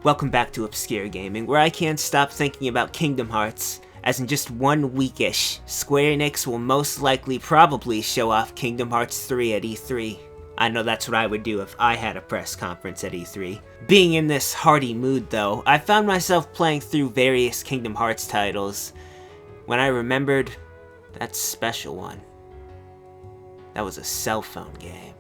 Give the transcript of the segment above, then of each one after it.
Welcome back to Obscure Gaming, where I can't stop thinking about Kingdom Hearts, as in just 1 weekish, Square Enix will most likely probably show off Kingdom Hearts 3 at E3. I know that's what I would do if I had a press conference at E3. Being in this hearty mood though, I found myself playing through various Kingdom Hearts titles when I remembered that special one. That was a cell phone game.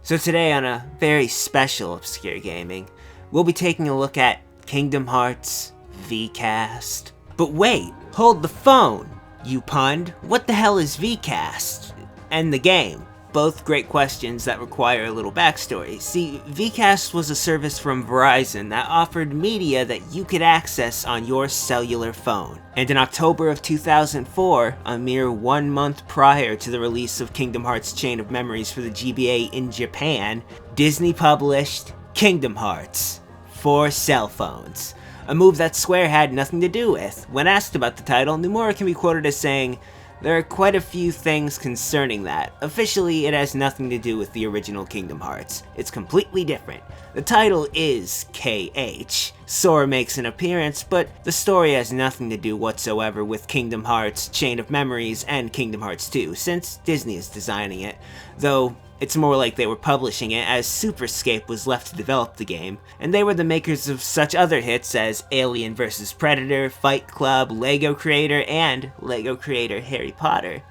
So today on a very special Obscure Gaming, we'll be taking a look at Kingdom Hearts VCast. But wait, hold the phone, you pund. What the hell is VCast? And the game? Both great questions that require a little backstory. See, VCast was a service from Verizon that offered media that you could access on your cellular phone. And in October of 2004, a mere 1 month prior to the release of Kingdom Hearts Chain of Memories for the GBA in Japan, Disney published Kingdom Hearts for cell phones. A move that Square had nothing to do with. When asked about the title, Nomura can be quoted as saying, "There are quite a few things concerning that. Officially, it has nothing to do with the original Kingdom Hearts. It's completely different. The title is KH. Sora makes an appearance, but the story has nothing to do whatsoever with Kingdom Hearts, Chain of Memories, and Kingdom Hearts 2, since Disney is designing it. Though, it's more like they were publishing it, as Superscape was left to develop the game, and they were the makers of such other hits as Alien vs. Predator, Fight Club, LEGO Creator, and LEGO Creator Harry Potter.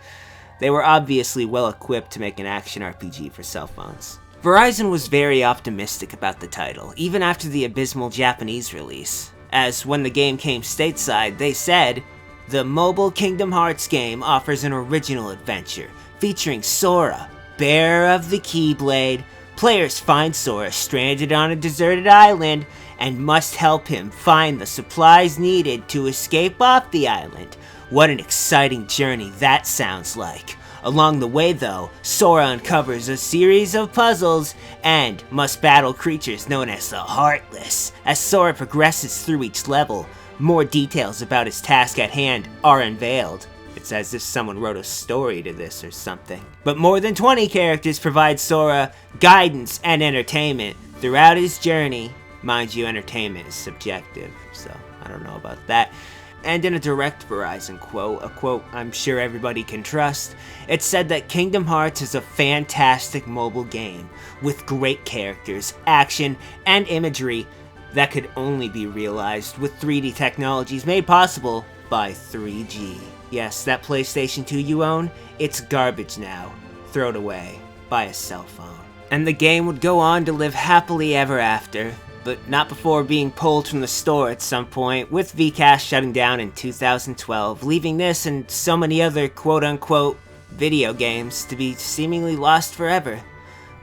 They were obviously well equipped to make an action RPG for cell phones. Verizon was very optimistic about the title, even after the abysmal Japanese release, as when the game came stateside, they said, "The mobile Kingdom Hearts game offers an original adventure, featuring Sora, bearer of the Keyblade. Players find Sora stranded on a deserted island and must help him find the supplies needed to escape off the island. What an exciting journey that sounds like. Along the way though, Sora uncovers a series of puzzles and must battle creatures known as the Heartless. As Sora progresses through each level, more details about his task at hand are unveiled." It's as if someone wrote a story to this or something. But more than 20 characters provide Sora guidance and entertainment throughout his journey. Mind you, entertainment is subjective, so I don't know about that. And in a direct Verizon quote, a quote I'm sure everybody can trust, it said that Kingdom Hearts is a fantastic mobile game with great characters, action, and imagery that could only be realized with 3D technologies made possible by 3G. Yes, that PlayStation 2 you own, it's garbage now. Throw it away. Buy a cell phone. And the game would go on to live happily ever after, but not before being pulled from the store at some point, with VCast shutting down in 2012, leaving this and so many other quote-unquote video games to be seemingly lost forever.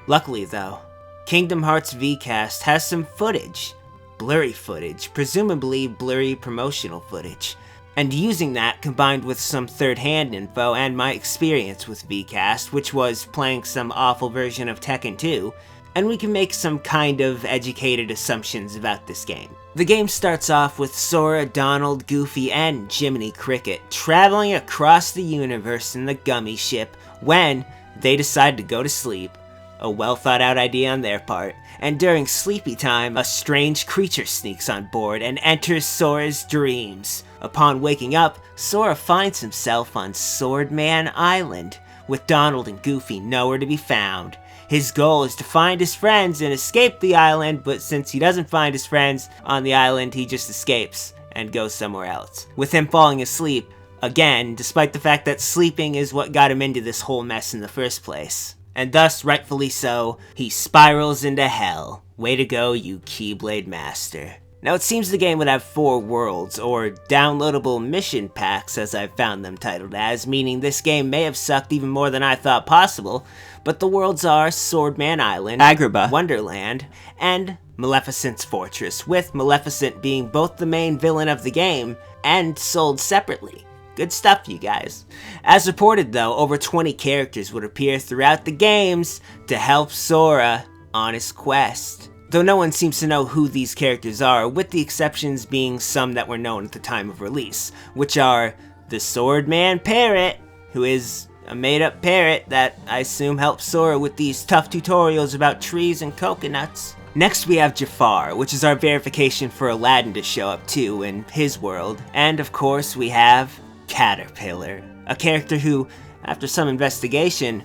Luckily though, Kingdom Hearts VCast has some footage. Blurry footage, presumably blurry promotional footage. And using that combined with some third-hand info and my experience with VCast, which was playing some awful version of Tekken 2, and we can make some kind of educated assumptions about this game. The game starts off with Sora, Donald, Goofy, and Jiminy Cricket traveling across the universe in the Gummy Ship when they decide to go to sleep. A well-thought-out idea on their part. And during sleepy time, a strange creature sneaks on board and enters Sora's dreams. Upon waking up, Sora finds himself on Swordman Island, with Donald and Goofy nowhere to be found. His goal is to find his friends and escape the island, but since he doesn't find his friends on the island, he just escapes and goes somewhere else. With him falling asleep, again, despite the fact that sleeping is what got him into this whole mess in the first place. And thus, rightfully so, he spirals into hell. Way to go, you Keyblade Master. Now it seems the game would have 4 worlds, or downloadable mission packs as I've found them titled as, meaning this game may have sucked even more than I thought possible, but the worlds are Swordman Island, Agrabah, Wonderland, and Maleficent's Fortress, with Maleficent being both the main villain of the game and sold separately. Good stuff, you guys. As reported though, over 20 characters would appear throughout the games to help Sora on his quest. Though no one seems to know who these characters are, with the exceptions being some that were known at the time of release, which are the Swordman Parrot, who is a made-up parrot that I assume helps Sora with these tough tutorials about trees and coconuts. Next we have Jafar, which is our verification for Aladdin to show up too in his world. And of course we have Caterpillar, a character who, after some investigation,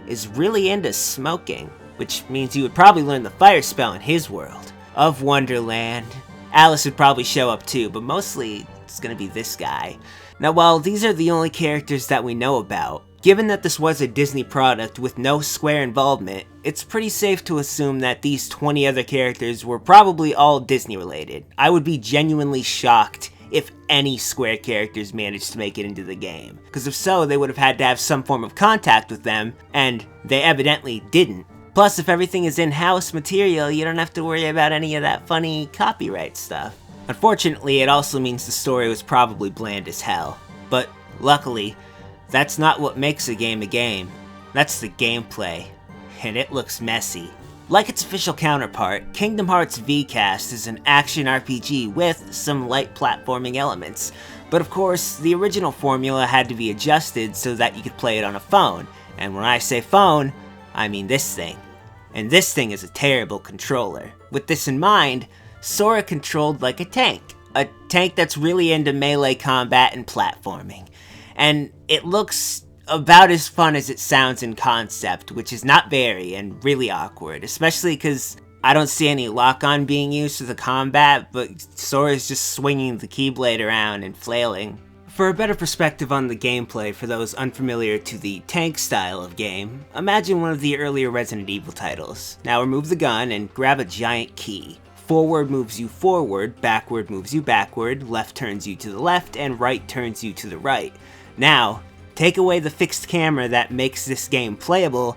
is really into smoking, which means he would probably learn the fire spell in his world of Wonderland. Alice would probably show up too, but mostly it's gonna be this guy. Now while these are the only characters that we know about, given that this was a Disney product with no Square involvement, it's pretty safe to assume that these 20 other characters were probably all Disney related. I would be genuinely shocked if any Square characters managed to make it into the game, because if so, they would have had to have some form of contact with them, and they evidently didn't. Plus, if everything is in-house material, you don't have to worry about any of that funny copyright stuff. Unfortunately, it also means the story was probably bland as hell, but luckily, that's not what makes a game, that's the gameplay, and it looks messy. Like its official counterpart, Kingdom Hearts VCast is an action RPG with some light platforming elements, but of course, the original formula had to be adjusted so that you could play it on a phone, and when I say phone, I mean this thing. And this thing is a terrible controller. With this in mind, Sora controlled like a tank that's really into melee combat and platforming. And it looks about as fun as it sounds in concept, which is not very and really awkward, especially because I don't see any lock-on being used for the combat, but Sora's just swinging the Keyblade around and flailing. For a better perspective on the gameplay for those unfamiliar to the tank style of game, imagine one of the earlier Resident Evil titles. Now remove the gun and grab a giant key. Forward moves you forward, backward moves you backward, left turns you to the left, and right turns you to the right. Now, take away the fixed camera that makes this game playable,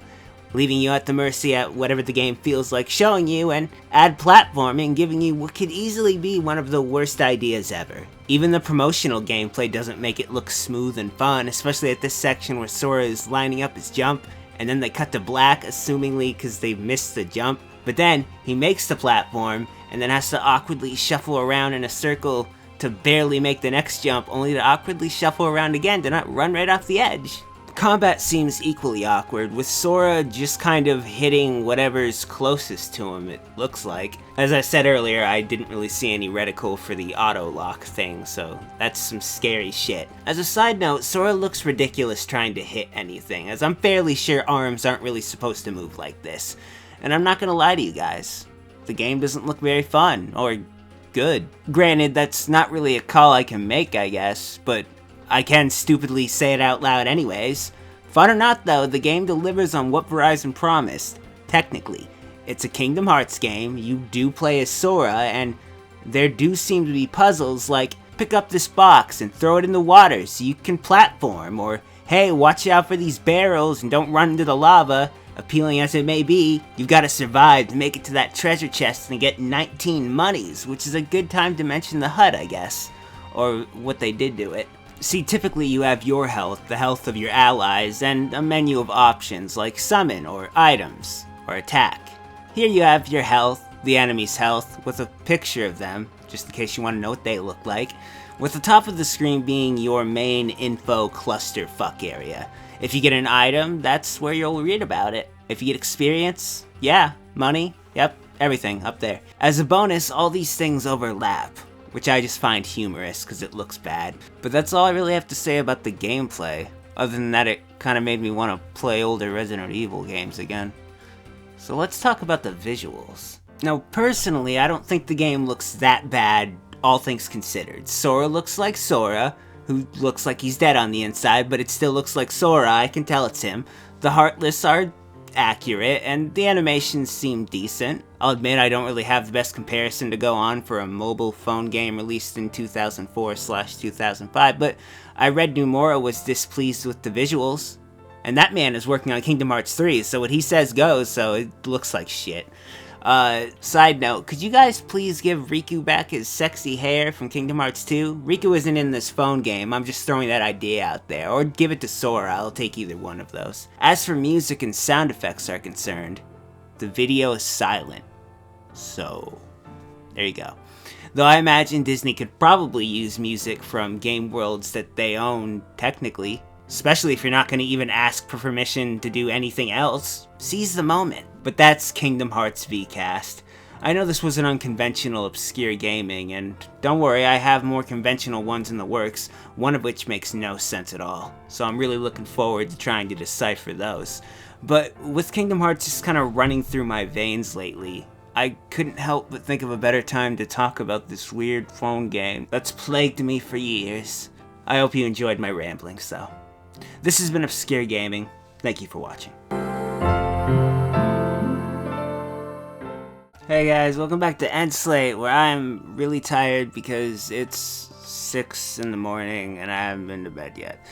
leaving you at the mercy at whatever the game feels like showing you, and add platforming, giving you what could easily be one of the worst ideas ever. Even the promotional gameplay doesn't make it look smooth and fun, especially at this section where Sora is lining up his jump, and then they cut to black, assumingly because they missed the jump. But then, he makes the platform, and then has to awkwardly shuffle around in a circle to barely make the next jump, only to awkwardly shuffle around again to not run right off the edge. Combat seems equally awkward, with Sora just kind of hitting whatever's closest to him, it looks like. As I said earlier, I didn't really see any reticle for the auto-lock thing, so that's some scary shit. As a side note, Sora looks ridiculous trying to hit anything, as I'm fairly sure arms aren't really supposed to move like this. And I'm not gonna lie to you guys, the game doesn't look very fun, or good. Granted, that's not really a call I can make, I guess, but I can stupidly say it out loud anyways. Fun or not though, the game delivers on what Verizon promised. Technically, it's a Kingdom Hearts game, you do play as Sora, and there do seem to be puzzles like, pick up this box and throw it in the water so you can platform, or hey, watch out for these barrels and don't run into the lava. Appealing as it may be, you've got to survive to make it to that treasure chest and get 19 monies, which is a good time to mention the HUD, I guess. Or what they did to it. See, typically you have your health, the health of your allies, and a menu of options like summon, or items, or attack. Here you have your health, the enemy's health, with a picture of them, just in case you want to know what they look like, with the top of the screen being your main info clusterfuck area. If you get an item, that's where you'll read about it. If you get experience, yeah, money, yep, everything up there. As a bonus, all these things overlap, which I just find humorous because it looks bad. But that's all I really have to say about the gameplay, other than that it kind of made me want to play older Resident Evil games again. So let's talk about the visuals. Now, personally, I don't think the game looks that bad, all things considered. Sora looks like Sora, who looks like he's dead on the inside, but it still looks like Sora, I can tell it's him. The Heartless are accurate, and the animations seem decent. I'll admit I don't really have the best comparison to go on for a mobile phone game released in 2004/2005, but I read Nomura was displeased with the visuals. And that man is working on Kingdom Hearts 3, so what he says goes, so it looks like shit. Side note, could you guys please give Riku back his sexy hair from Kingdom Hearts 2? Riku isn't in this phone game, I'm just throwing that idea out there. Or give it to Sora, I'll take either one of those. As for music and sound effects are concerned, the video is silent. So, there you go. Though I imagine Disney could probably use music from game worlds that they own, technically. Especially if you're not going to even ask for permission to do anything else. Seize the moment. But that's Kingdom Hearts VCast. I know this was an unconventional, obscure gaming, and don't worry, I have more conventional ones in the works, one of which makes no sense at all, so I'm really looking forward to trying to decipher those. But with Kingdom Hearts just kind of running through my veins lately, I couldn't help but think of a better time to talk about this weird phone game that's plagued me for years. I hope you enjoyed my ramblings, though. This has been Obscure Gaming. Thank you for watching. Hey guys, welcome back to End Slate, where I'm really tired because it's 6 in the morning and I haven't been to bed yet.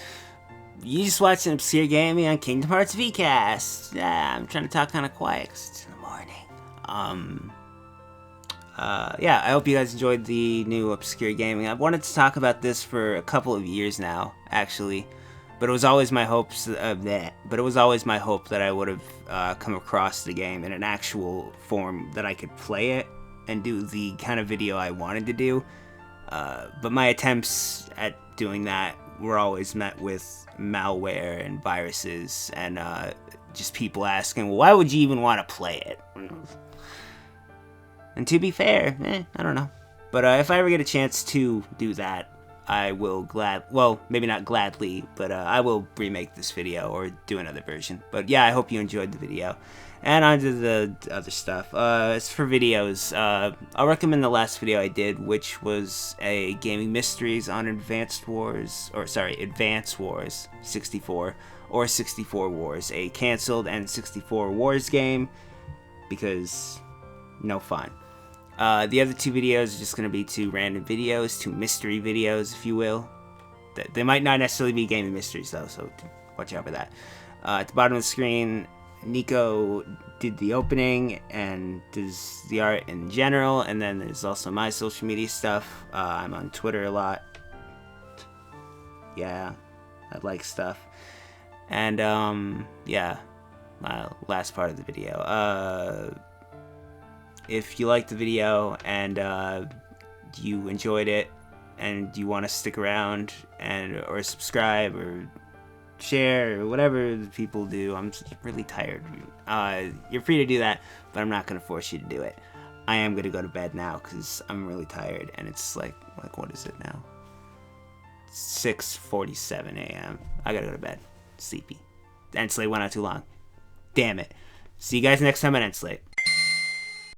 You just watched an Obscure Gaming on Kingdom Hearts VCast. Yeah, I'm trying to talk kind of quiet because it's in the morning. Yeah, I hope you guys enjoyed the new Obscure Gaming. I've wanted to talk about this for a couple of years now, actually. But it was always my hopes of that. But it was always my hope that I would have come across the game in an actual form that I could play it and do the kind of video I wanted to do. But my attempts at doing that were always met with malware and viruses and just people asking, well, why would you even want to play it? And to be fair, I don't know. But if I ever get a chance to do that, I will well, maybe not gladly, but I will remake this video or do another version. But yeah, I hope you enjoyed the video. And on to the other stuff. As for videos, I'll recommend the last video I did, which was a Gaming Mysteries on Advance Wars 64, or 64 Wars, a canceled N64 Wars game, because no fun. The other two videos are just going to be two random videos, two mystery videos, if you will. They might not necessarily be gaming mysteries, though, so watch out for that. At the bottom of the screen, Nico did the opening and does the art in general, and then there's also my social media stuff. I'm on Twitter a lot. Yeah, I like stuff. And, yeah, my last part of the video. If you liked the video and you enjoyed it and you want to stick around or subscribe or share or whatever people do, I'm really tired. You're free to do that, but I'm not going to force you to do it. I am going to go to bed now because I'm really tired, and it's like what is it now? 6:47 a.m. I got to go to bed. Sleepy. End Slate went out too long. Damn it. See you guys next time on End Slate.